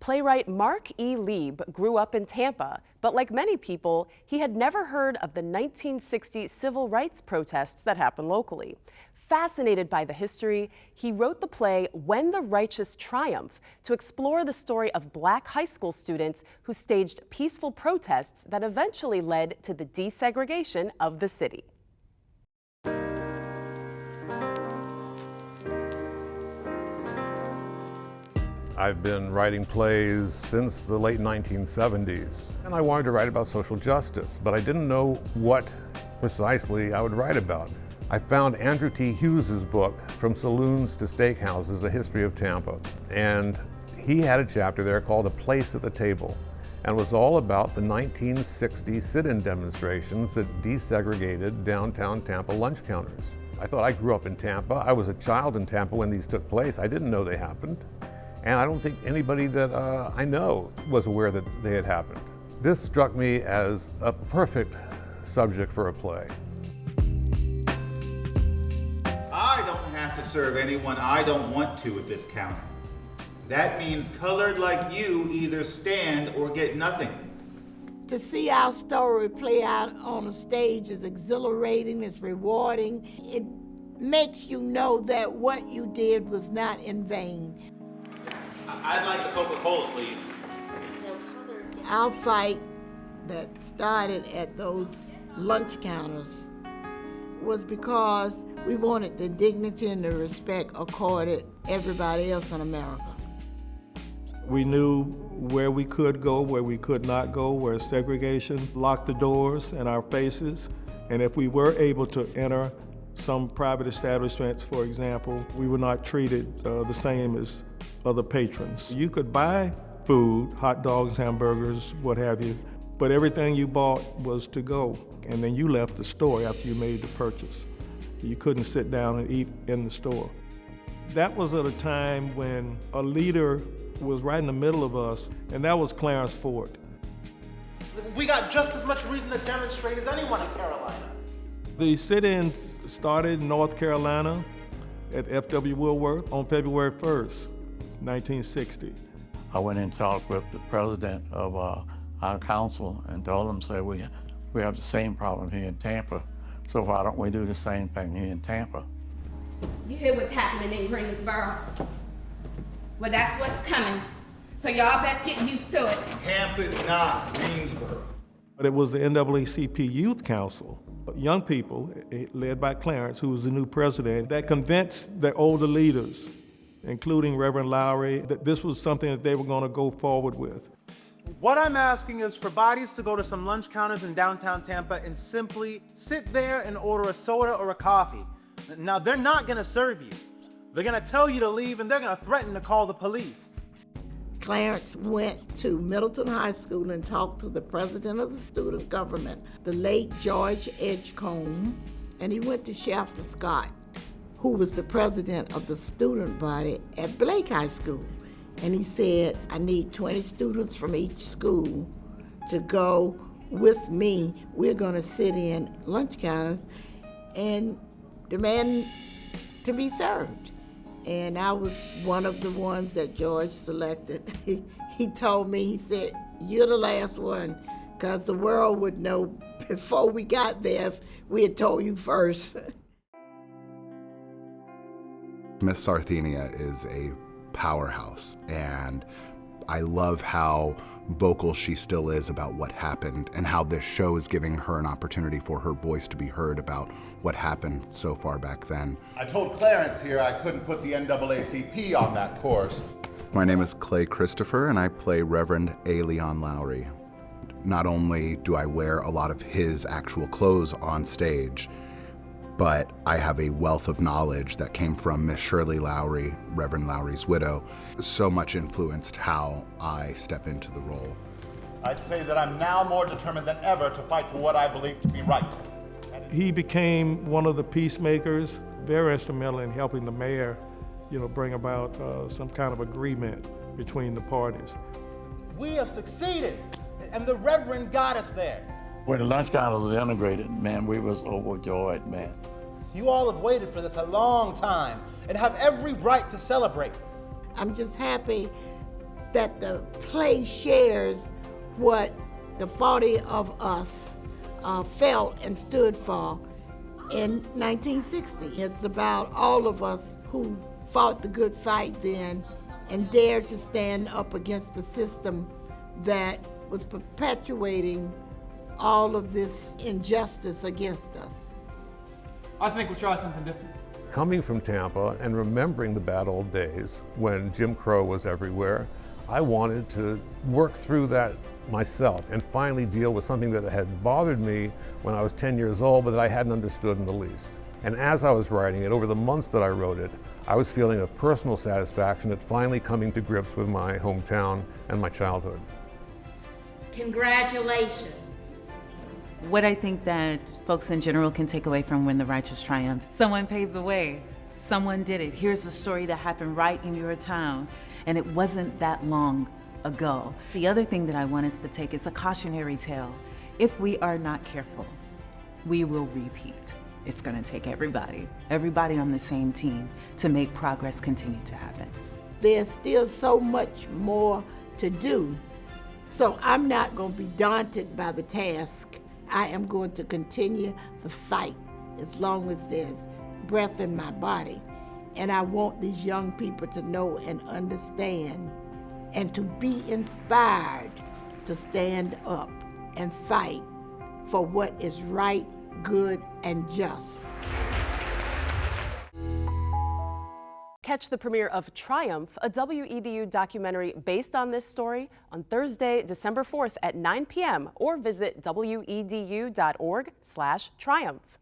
Playwright Mark E. Lieb grew up in Tampa, but like many people, he had never heard of the 1960 civil rights protests that happened locally. Fascinated by the history, he wrote the play When the Righteous Triumph to explore the story of Black high school students who staged peaceful protests that eventually led to the desegregation of the city. I've been writing plays since the late 1970s, and I wanted to write about social justice, but I didn't know what precisely I would write about. I found Andrew T. Hughes's book, From Saloons to Steakhouses, A History of Tampa, and he had a chapter there called A Place at the Table, and it was all about the 1960 sit-in demonstrations that desegregated downtown Tampa lunch counters. I thought I grew up in Tampa. I was a child in Tampa when these took place. I didn't know they happened. And I don't think anybody that I know was aware that they had happened. This struck me as a perfect subject for a play. I don't have to serve anyone I don't want to at this counter. That means colored like you either stand or get nothing. To see our story play out on a stage is exhilarating, it's rewarding. It makes you know that what you did was not in vain. I'd like a Coca-Cola, please. Our fight that started at those lunch counters was because we wanted the dignity and the respect accorded everybody else in America. We knew where we could go, where we could not go, where segregation locked the doors in our faces, and if we were able to enter some private establishments, for example, we were not treated the same as other patrons. You could buy food, hot dogs, hamburgers, what have you, but everything you bought was to go, and then you left the store after you made the purchase. You couldn't sit down and eat in the store. That was at a time when a leader was right in the middle of us, and that was Clarence Ford. We got just as much reason to demonstrate as anyone in Carolina. The sit-ins started in North Carolina at F.W. Woolworth on February 1st, 1960. I went and talked with the president of our council and told him, say, we have the same problem here in Tampa, so why don't we do the same thing here in Tampa? You hear what's happening in Greensboro? Well, that's what's coming. So y'all best get used to it. Tampa's not Greensboro. But it was the NAACP Youth Council, young people, led by Clarence, who was the new president, that convinced the older leaders, including Reverend Lowry, that this was something that they were going to go forward with. What I'm asking is for bodies to go to some lunch counters in downtown Tampa and simply sit there and order a soda or a coffee. Now, they're not going to serve you. They're going to tell you to leave, and they're going to threaten to call the police. Clarence went to Middleton High School and talked to the president of the student government, the late George Edgecombe, and he went to Shafter Scott, who was the president of the student body at Blake High School. And he said, I need 20 students from each school to go with me. We're gonna sit in lunch counters and demand to be served. And I was one of the ones that George selected. He told me, he said, you're the last one, because the world would know before we got there if we had told you first. Miss Sarthenia is a powerhouse, and I love how vocal she still is about what happened and how this show is giving her an opportunity for her voice to be heard about what happened so far back then. I told Clarence here I couldn't put the NAACP on that course. My name is Clay Christopher, and I play Reverend A. Leon Lowry. Not only do I wear a lot of his actual clothes on stage, but I have a wealth of knowledge that came from Miss Shirley Lowry, Reverend Lowry's widow. So much influenced how I step into the role. I'd say that I'm now more determined than ever to fight for what I believe to be right. He became one of the peacemakers, very instrumental in helping the mayor, bring about some kind of agreement between the parties. We have succeeded, and the Reverend got us there. When the lunch counter was integrated, man, we was overjoyed, man. You all have waited for this a long time and have every right to celebrate. I'm just happy that the play shares what the 40 of us felt and stood for in 1960. It's about all of us who fought the good fight then and dared to stand up against the system that was perpetuating all of this injustice against us. I think we'll try something different. Coming from Tampa and remembering the bad old days when Jim Crow was everywhere, I wanted to work through that myself and finally deal with something that had bothered me when I was 10 years old, but that I hadn't understood in the least. And as I was writing it, over the months that I wrote it, I was feeling a personal satisfaction at finally coming to grips with my hometown and my childhood. Congratulations. What I think that folks in general can take away from When the Righteous Triumph: someone paved the way, someone did it. Here's a story that happened right in your town, and it wasn't that long ago. The other thing that I want us to take is a cautionary tale. If we are not careful, we will repeat. It's gonna take everybody on the same team to make progress continue to happen. There's still so much more to do, so I'm not gonna be daunted by the task. I am going to continue the fight as long as there's breath in my body. And I want these young people to know and understand and to be inspired to stand up and fight for what is right, good, and just. Catch the premiere of Triumph, a WEDU documentary based on this story, on Thursday, December 4th at 9 p.m. or visit wedu.org/triumph.